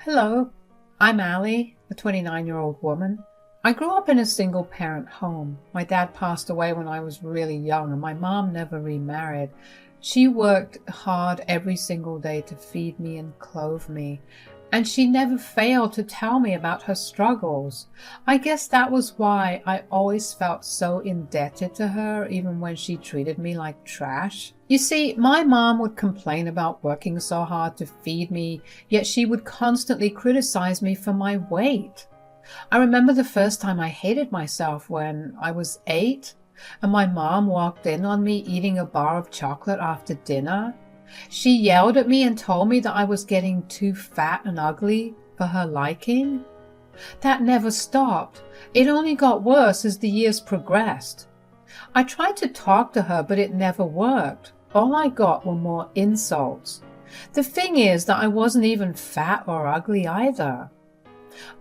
Hello, I'm Allie, a 29-year-old woman. I grew up in a single-parent home. My dad passed away when I was really young, and my mom never remarried. She worked hard every single day to feed me and clothe me, and she never failed to tell me about her struggles. I guess that was why I always felt so indebted to her, even when she treated me like trash. You see, my mom would complain about working so hard to feed me, yet she would constantly criticize me for my weight. I remember the first time I hated myself when I was 8, and my mom walked in on me eating a bar of chocolate after dinner. She yelled at me and told me that I was getting too fat and ugly for her liking. That never stopped. It only got worse as the years progressed. I tried to talk to her, but it never worked. All I got were more insults. The thing is that I wasn't even fat or ugly either.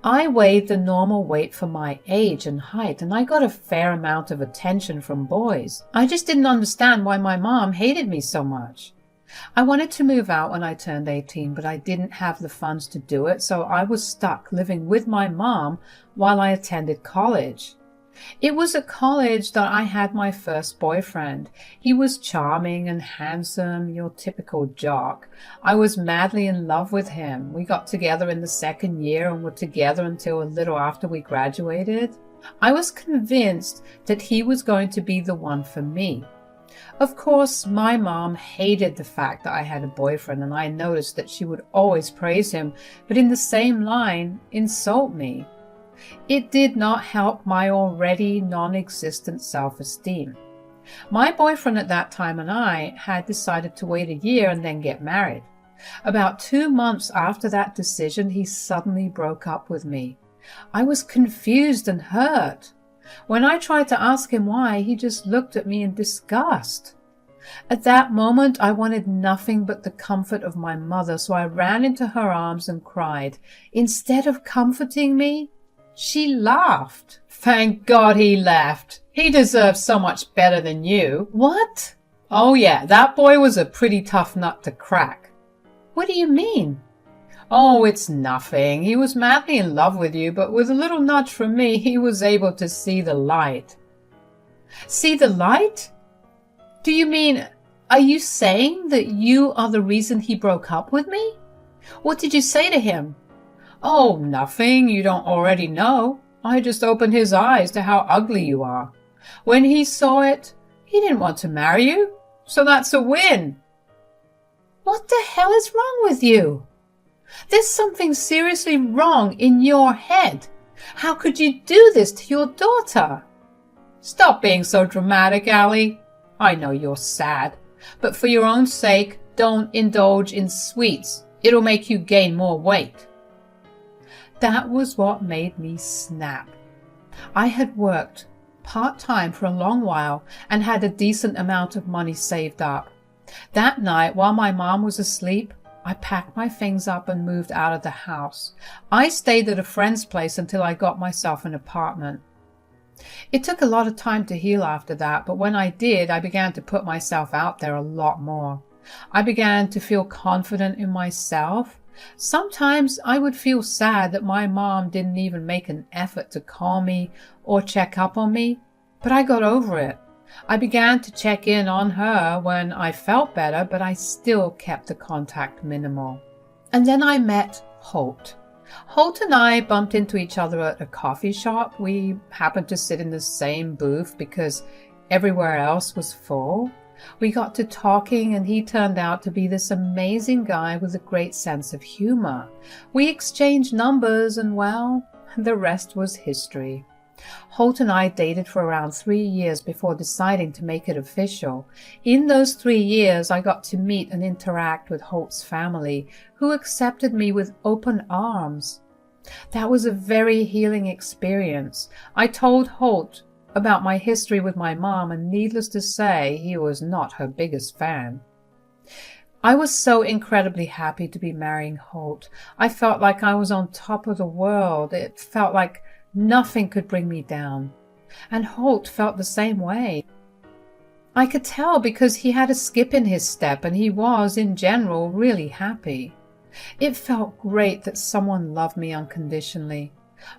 I weighed the normal weight for my age and height, and I got a fair amount of attention from boys. I just didn't understand why my mom hated me so much. I wanted to move out when I turned 18, but I didn't have the funds to do it, so I was stuck living with my mom while I attended college. It was at college that I had my first boyfriend. He was charming and handsome, your typical jock. I was madly in love with him. We got together in the second year and were together until a little after we graduated. I was convinced that he was going to be the one for me. Of course, my mom hated the fact that I had a boyfriend, and I noticed that she would always praise him, but in the same line, insult me. It did not help my already non-existent self-esteem. My boyfriend at that time and I had decided to wait a year and then get married. About 2 months after that decision, he suddenly broke up with me. I was confused and hurt. When I tried to ask him why, he just looked at me in disgust. At that moment, I wanted nothing but the comfort of my mother, so I ran into her arms and cried. Instead of comforting me, she laughed. Thank God he left. He deserves so much better than you. What? Oh yeah, that boy was a pretty tough nut to crack. What do you mean? Oh, it's nothing. He was madly in love with you, but with a little nudge from me, he was able to see the light. See the light? Do you mean, are you saying that you are the reason he broke up with me? What did you say to him? Oh, nothing you don't already know. I just opened his eyes to how ugly you are. When he saw it, he didn't want to marry you, so that's a win. What the hell is wrong with you? There's something seriously wrong in your head. How could you do this to your daughter? Stop being so dramatic, Allie. I know you're sad, but for your own sake, don't indulge in sweets. It'll make you gain more weight. That was what made me snap. I had worked part-time for a long while and had a decent amount of money saved up. That night, while my mom was asleep, I packed my things up and moved out of the house. I stayed at a friend's place until I got myself an apartment. It took a lot of time to heal after that, but when I did, I began to put myself out there a lot more. I began to feel confident in myself. Sometimes I would feel sad that my mom didn't even make an effort to call me or check up on me, but I got over it. I began to check in on her when I felt better, but I still kept the contact minimal. And then I met Holt. Holt and I bumped into each other at a coffee shop. We happened to sit in the same booth because everywhere else was full. We got to talking, and he turned out to be this amazing guy with a great sense of humor. We exchanged numbers, and well, the rest was history. Holt and I dated for around 3 years before deciding to make it official. In those 3 years, I got to meet and interact with Holt's family, who accepted me with open arms. That was a very healing experience. I told Holt about my history with my mom, and needless to say, he was not her biggest fan. I was so incredibly happy to be marrying Holt. I felt like I was on top of the world. It felt like nothing could bring me down. And Holt felt the same way. I could tell because he had a skip in his step, and he was, in general, really happy. It felt great that someone loved me unconditionally.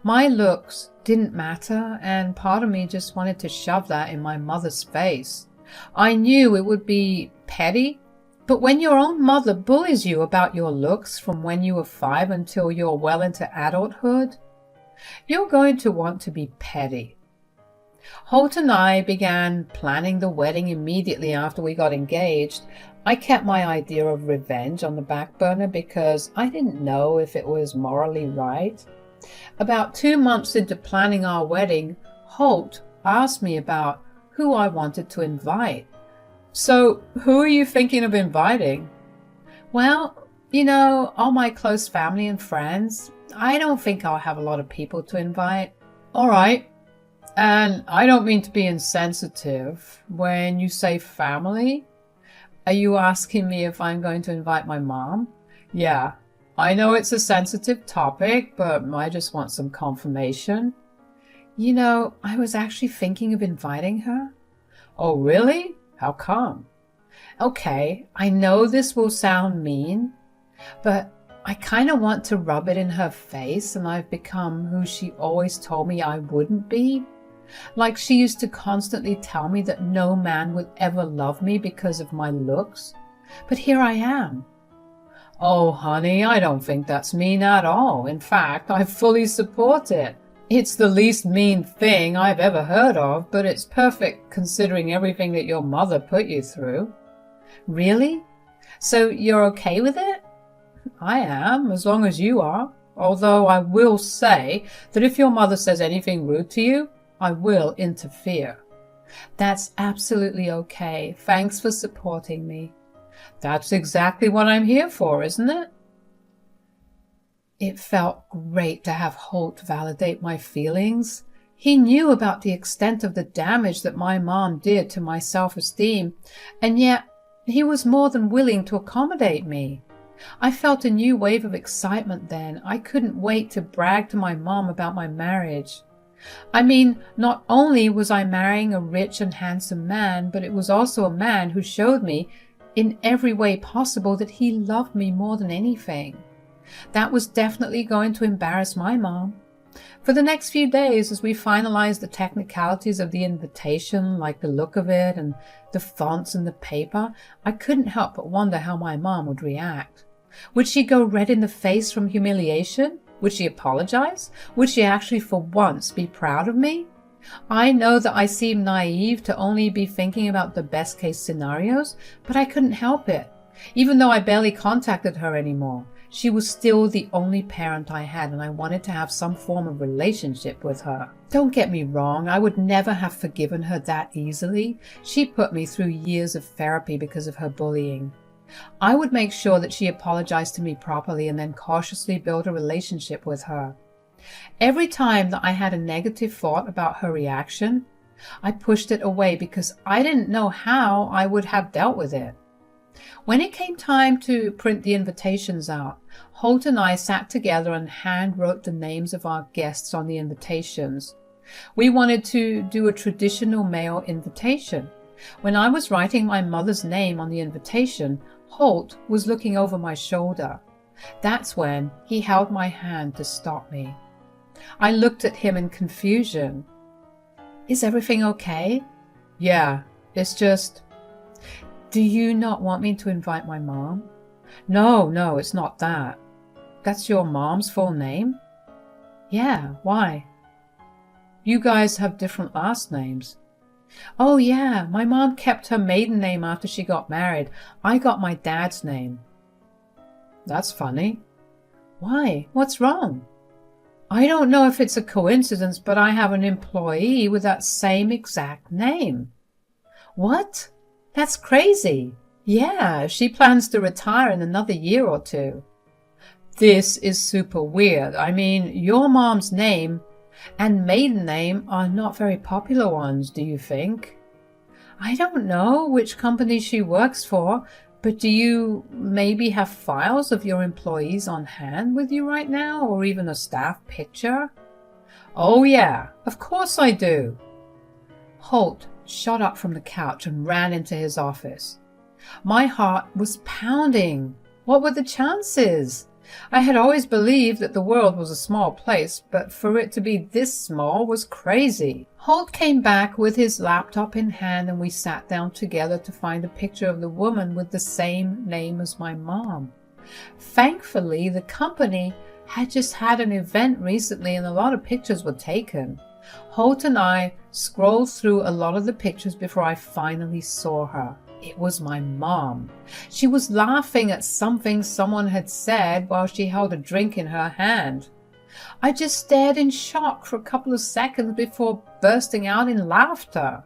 My looks didn't matter, and part of me just wanted to shove that in my mother's face. I knew it would be petty, but when your own mother bullies you about your looks from when you were 5 until you're well into adulthood, you're going to want to be petty. Holt and I began planning the wedding immediately after we got engaged. I kept my idea of revenge on the back burner because I didn't know if it was morally right. About 2 months into planning our wedding, Holt asked me about who I wanted to invite. So, who are you thinking of inviting? Well, all my close family and friends. I don't think I'll have a lot of people to invite. All right. And I don't mean to be insensitive. When you say family, are you asking me if I'm going to invite my mom? Yeah, I know it's a sensitive topic, but I just want some confirmation. I was actually thinking of inviting her. Oh, really? How come? Okay, I know this will sound mean, but I kind of want to rub it in her face, and I've become who she always told me I wouldn't be. Like she used to constantly tell me that no man would ever love me because of my looks. But here I am. Oh, honey, I don't think that's mean at all. In fact, I fully support it. It's the least mean thing I've ever heard of, but it's perfect considering everything that your mother put you through. Really? So you're okay with it? I am, as long as you are. Although I will say that if your mother says anything rude to you, I will interfere. That's absolutely okay. Thanks for supporting me. That's exactly what I'm here for, isn't it? It felt great to have Holt validate my feelings. He knew about the extent of the damage that my mom did to my self-esteem, and yet he was more than willing to accommodate me. I felt a new wave of excitement then. I couldn't wait to brag to my mom about my marriage. I mean, not only was I marrying a rich and handsome man, but it was also a man who showed me in every way possible that he loved me more than anything. That was definitely going to embarrass my mom. For the next few days, as we finalized the technicalities of the invitation, like the look of it and the fonts and the paper, I couldn't help but wonder how my mom would react. Would she go red in the face from humiliation? Would she apologize? Would she actually for once be proud of me? I know that I seem naive to only be thinking about the best case scenarios, but I couldn't help it. Even though I barely contacted her anymore, she was still the only parent I had, and I wanted to have some form of relationship with her. Don't get me wrong, I would never have forgiven her that easily. She put me through years of therapy because of her bullying. I would make sure that she apologized to me properly and then cautiously build a relationship with her. Every time that I had a negative thought about her reaction, I pushed it away because I didn't know how I would have dealt with it. When it came time to print the invitations out, Holt and I sat together and hand wrote the names of our guests on the invitations. We wanted to do a traditional mail invitation. When I was writing my mother's name on the invitation, Holt was looking over my shoulder. That's when he held my hand to stop me. I looked at him in confusion. Is everything okay? Yeah, it's just... Do you not want me to invite my mom? No, it's not that. That's your mom's full name? Yeah, why? You guys have different last names. Oh yeah, my mom kept her maiden name after she got married. I got my dad's name. That's funny. Why? What's wrong? I don't know if it's a coincidence, but I have an employee with that same exact name. What? That's crazy. Yeah, she plans to retire in another year or two. This is super weird. I mean, your mom's name and maiden name are not very popular ones, do you think? I don't know which company she works for, but do you maybe have files of your employees on hand with you right now, or even a staff picture? Oh yeah, of course I do. Holt shot up from the couch and ran into his office. My heart was pounding. What were the chances? I had always believed that the world was a small place, but for it to be this small was crazy. Holt came back with his laptop in hand, and we sat down together to find a picture of the woman with the same name as my mom. Thankfully, the company had just had an event recently and a lot of pictures were taken. Holt and I scrolled through a lot of the pictures before I finally saw her. It was my mom. She was laughing at something someone had said while she held a drink in her hand. I just stared in shock for a couple of seconds before bursting out in laughter.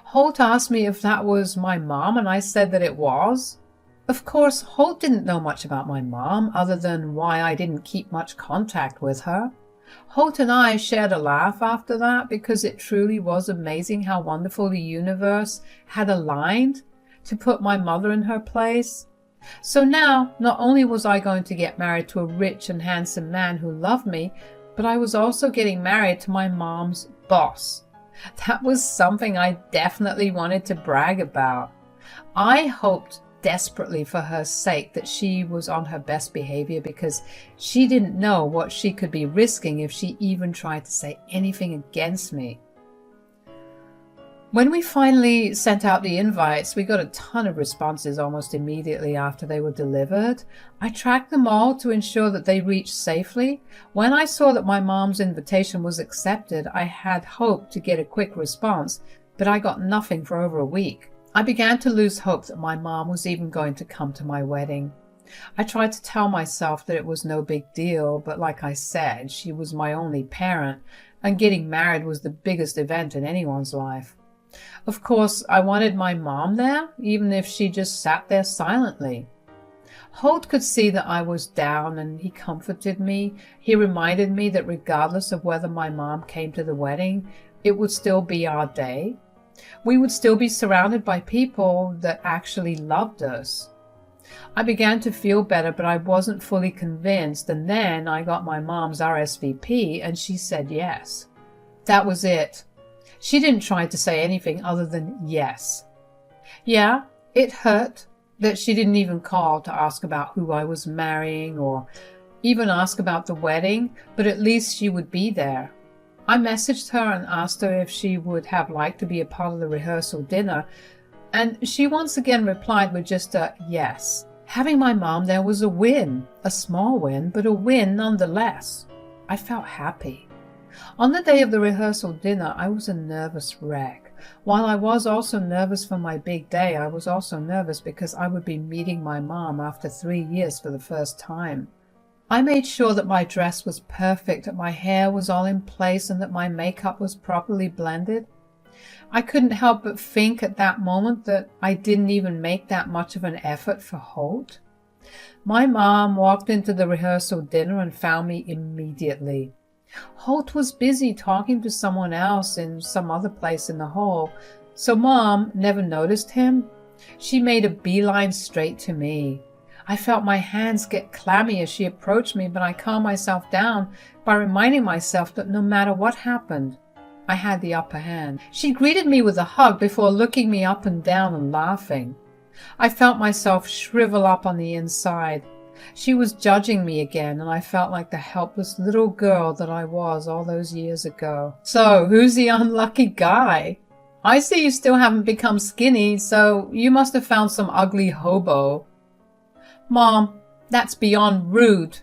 Holt asked me if that was my mom, and I said that it was. Of course, Holt didn't know much about my mom, other than why I didn't keep much contact with her. Holt and I shared a laugh after that because it truly was amazing how wonderful the universe had aligned to put my mother in her place. So now, not only was I going to get married to a rich and handsome man who loved me, but I was also getting married to my mom's boss. That was something I definitely wanted to brag about. I hoped desperately for her sake that she was on her best behavior because she didn't know what she could be risking if she even tried to say anything against me. When we finally sent out the invites, we got a ton of responses almost immediately after they were delivered. I tracked them all to ensure that they reached safely. When I saw that my mom's invitation was accepted, I had hoped to get a quick response, but I got nothing for over a week. I began to lose hope that my mom was even going to come to my wedding. I tried to tell myself that it was no big deal, but like I said, she was my only parent, and getting married was the biggest event in anyone's life. Of course, I wanted my mom there, even if she just sat there silently. Holt could see that I was down, and he comforted me. He reminded me that regardless of whether my mom came to the wedding, it would still be our day. We would still be surrounded by people that actually loved us. I began to feel better, but I wasn't fully convinced, and then I got my mom's RSVP, and she said yes. That was it. She didn't try to say anything other than yes. Yeah, it hurt that she didn't even call to ask about who I was marrying or even ask about the wedding, but at least she would be there. I messaged her and asked her if she would have liked to be a part of the rehearsal dinner, and she once again replied with just a yes. Having my mom there was a win, a small win, but a win nonetheless. I felt happy. On the day of the rehearsal dinner, I was a nervous wreck. While I was also nervous for my big day, I was also nervous because I would be meeting my mom after 3 years for the first time. I made sure that my dress was perfect, that my hair was all in place, and that my makeup was properly blended. I couldn't help but think at that moment that I didn't even make that much of an effort for Holt. My mom walked into the rehearsal dinner and found me immediately. Holt was busy talking to someone else in some other place in the hall, so Mom never noticed him. She made a beeline straight to me. I felt my hands get clammy as she approached me, but I calmed myself down by reminding myself that no matter what happened, I had the upper hand. She greeted me with a hug before looking me up and down and laughing. I felt myself shrivel up on the inside. She was judging me again, and I felt like the helpless little girl that I was all those years ago. So, who's the unlucky guy? I see you still haven't become skinny, so you must have found some ugly hobo. Mom, that's beyond rude.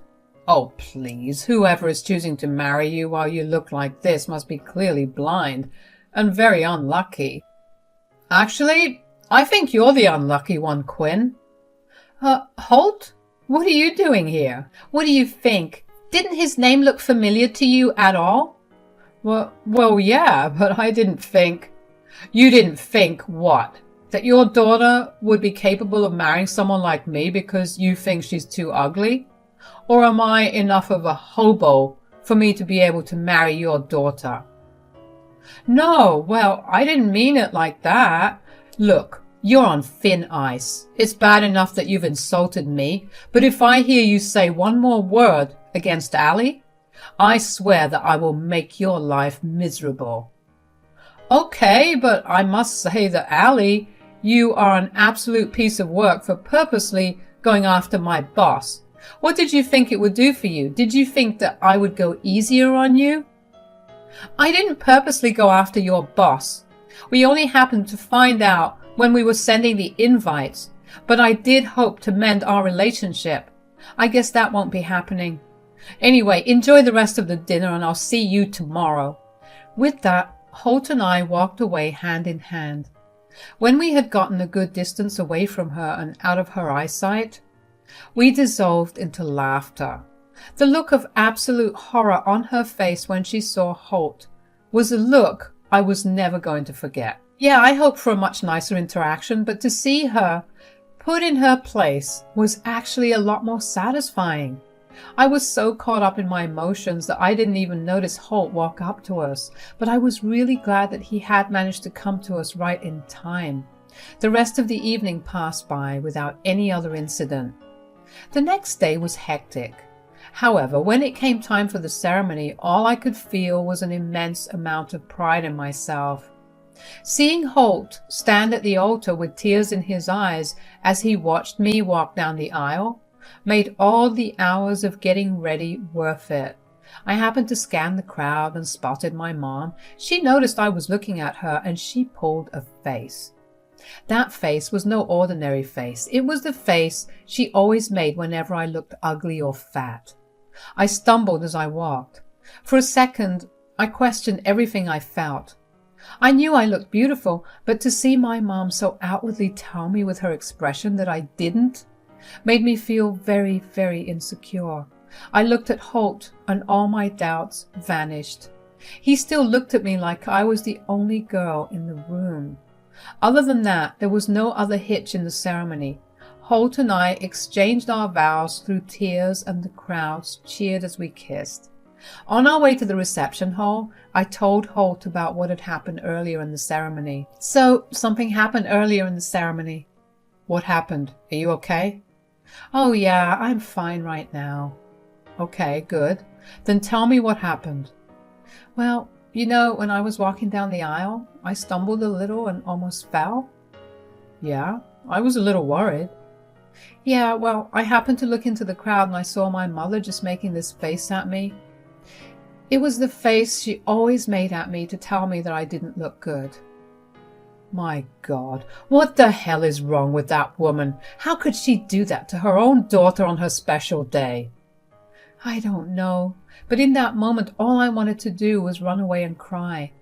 Oh, please, whoever is choosing to marry you while you look like this must be clearly blind and very unlucky. Actually, I think you're the unlucky one, Quinn. Holt? What are you doing here? What do you think? Didn't his name look familiar to you at all? Well, yeah, but I didn't think... You didn't think what? That your daughter would be capable of marrying someone like me because you think she's too ugly? Or am I enough of a hobo for me to be able to marry your daughter? No, well, I didn't mean it like that. Look, you're on thin ice. It's bad enough that you've insulted me, but if I hear you say one more word against Allie, I swear that I will make your life miserable. Okay, but I must say that Allie, you are an absolute piece of work for purposely going after my boss What did you think it would do for you? Did you think that I would go easier on you? I didn't purposely go after your boss. We only happened to find out when we were sending the invites, but I did hope to mend our relationship. I guess that won't be happening. Anyway, enjoy the rest of the dinner and I'll see you tomorrow. With that, Holt and I walked away hand in hand. When we had gotten a good distance away from her and out of her eyesight, we dissolved into laughter. The look of absolute horror on her face when she saw Holt was a look I was never going to forget. Yeah, I hoped for a much nicer interaction, but to see her put in her place was actually a lot more satisfying. I was so caught up in my emotions that I didn't even notice Holt walk up to us, but I was really glad that he had managed to come to us right in time. The rest of the evening passed by without any other incident. The next day was hectic. However, when it came time for the ceremony, all I could feel was an immense amount of pride in myself. Seeing Holt stand at the altar with tears in his eyes as he watched me walk down the aisle made all the hours of getting ready worth it. I happened to scan the crowd and spotted my mom. She noticed I was looking at her and she pulled a face. That face was no ordinary face. It was the face she always made whenever I looked ugly or fat. I stumbled as I walked. For a second, I questioned everything I felt. I knew I looked beautiful, but to see my mom so outwardly tell me with her expression that I didn't made me feel very, very insecure. I looked at Holt and all my doubts vanished. He still looked at me like I was the only girl in the room. Other than that, there was no other hitch in the ceremony. Holt and I exchanged our vows through tears and the crowds cheered as we kissed. On our way to the reception hall, I told Holt about what had happened earlier in the ceremony. So, something happened earlier in the ceremony. What happened? Are you okay? Oh yeah, I'm fine right now. Okay, good. Then tell me what happened. Well, when I was walking down the aisle, I stumbled a little and almost fell. Yeah, I was a little worried. Yeah, well, I happened to look into the crowd and I saw my mother just making this face at me. It was the face she always made at me to tell me that I didn't look good. My God, what the hell is wrong with that woman? How could she do that to her own daughter on her special day? I don't know, but in that moment all I wanted to do was run away and cry.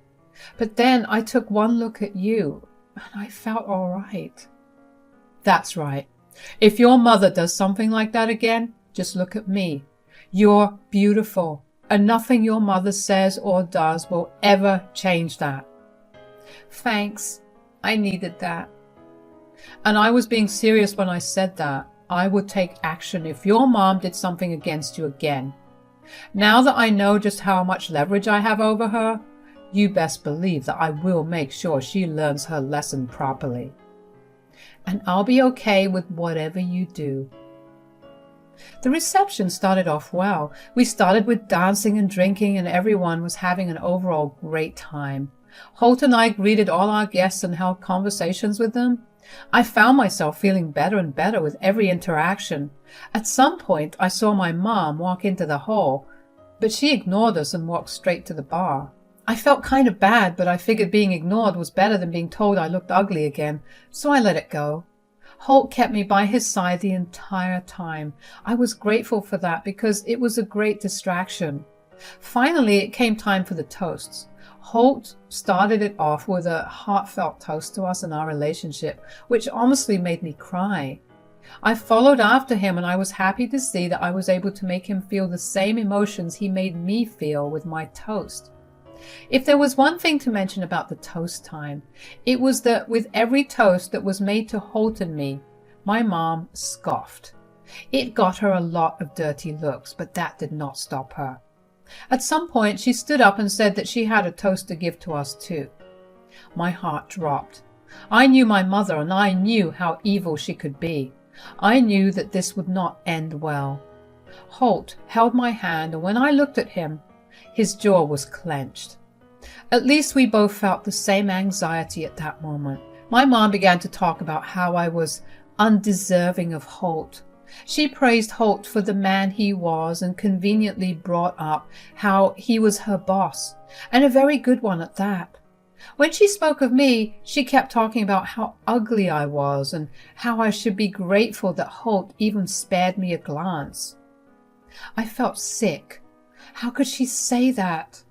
But then I took one look at you and I felt all right. That's right. If your mother does something like that again, just look at me. You're beautiful, and nothing your mother says or does will ever change that. Thanks. I needed that. And I was being serious when I said that. I would take action if your mom did something against you again. Now that I know just how much leverage I have over her, you best believe that I will make sure she learns her lesson properly. And I'll be okay with whatever you do. The reception started off well. We started with dancing and drinking and everyone was having an overall great time. Holt and I greeted all our guests and held conversations with them. I found myself feeling better and better with every interaction. At some point, I saw my mom walk into the hall, but she ignored us and walked straight to the bar. I felt kind of bad, but I figured being ignored was better than being told I looked ugly again, so I let it go. Holt kept me by his side the entire time. I was grateful for that because it was a great distraction. Finally, it came time for the toasts. Holt started it off with a heartfelt toast to us and our relationship, which honestly made me cry. I followed after him and I was happy to see that I was able to make him feel the same emotions he made me feel with my toast. If there was one thing to mention about the toast time, it was that with every toast that was made to Holt and me, my mom scoffed. It got her a lot of dirty looks, but that did not stop her. At some point, she stood up and said that she had a toast to give to us too. My heart dropped. I knew my mother and I knew how evil she could be. I knew that this would not end well. Holt held my hand, and when I looked at him, his jaw was clenched. At least we both felt the same anxiety at that moment. My mom began to talk about how I was undeserving of Holt. She praised Holt for the man he was and conveniently brought up how he was her boss, and a very good one at that. When she spoke of me, she kept talking about how ugly I was and how I should be grateful that Holt even spared me a glance. I felt sick. How could she say that?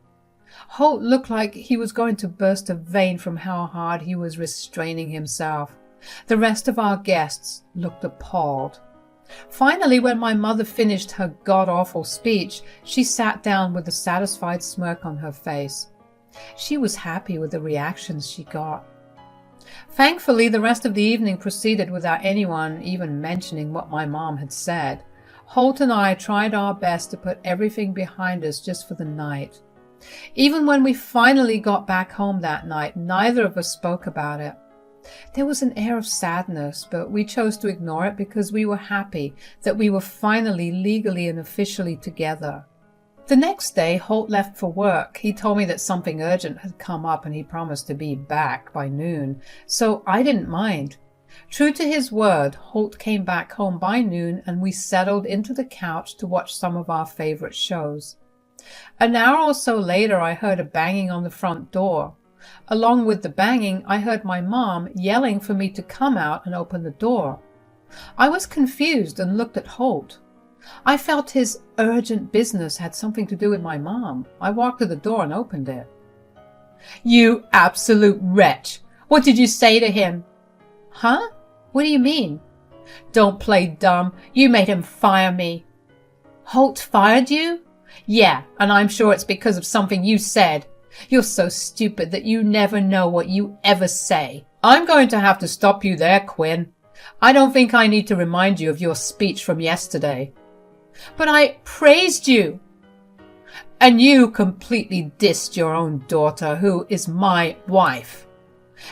Holt looked like he was going to burst a vein from how hard he was restraining himself. The rest of our guests looked appalled. Finally, when my mother finished her god-awful speech, she sat down with a satisfied smirk on her face. She was happy with the reactions she got. Thankfully, the rest of the evening proceeded without anyone even mentioning what my mom had said. Holt and I tried our best to put everything behind us just for the night. Even when we finally got back home that night, neither of us spoke about it. There was an air of sadness, but we chose to ignore it because we were happy that we were finally legally and officially together. The next day, Holt left for work. He told me that something urgent had come up and he promised to be back by noon, so I didn't mind. True to his word, Holt came back home by noon and we settled into the couch to watch some of our favorite shows. An hour or so later, I heard a banging on the front door. Along with the banging, I heard my mom yelling for me to come out and open the door. I was confused and looked at Holt. I felt his urgent business had something to do with my mom. I walked to the door and opened it. "You absolute wretch! What did you say to him?" "Huh? What do you mean?" "Don't play dumb. You made him fire me." "Holt fired you?" "Yeah, and I'm sure it's because of something you said. You're so stupid that you never know what you ever say." "I'm going to have to stop you there, Quinn. I don't think I need to remind you of your speech from yesterday." "But I praised you." "And you completely dissed your own daughter, who is my wife.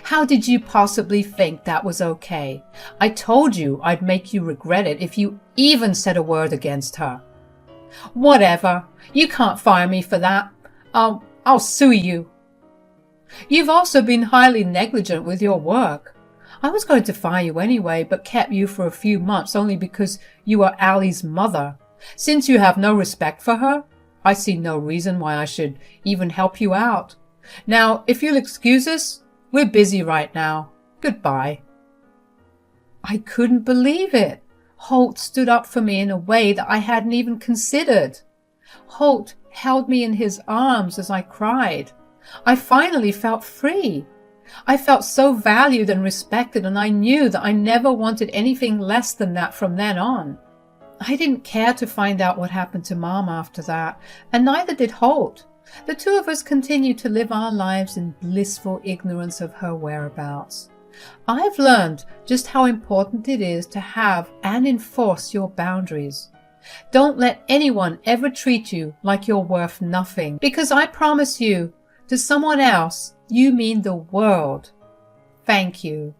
How did you possibly think that was okay? I told you I'd make you regret it if you even said a word against her." "Whatever. You can't fire me for that. I'll sue you." "You've also been highly negligent with your work. I was going to fire you anyway, but kept you for a few months only because you are Allie's mother. Since you have no respect for her, I see no reason why I should even help you out. Now, if you'll excuse us, we're busy right now. Goodbye." I couldn't believe it. Holt stood up for me in a way that I hadn't even considered. Holt held me in his arms as I cried. I finally felt free. I felt so valued and respected, and I knew that I never wanted anything less than that from then on. I didn't care to find out what happened to Mom after that, and neither did Holt. The two of us continued to live our lives in blissful ignorance of her whereabouts. I've learned just how important it is to have and enforce your boundaries. Don't let anyone ever treat you like you're worth nothing, because I promise you, to someone else, you mean the world. Thank you.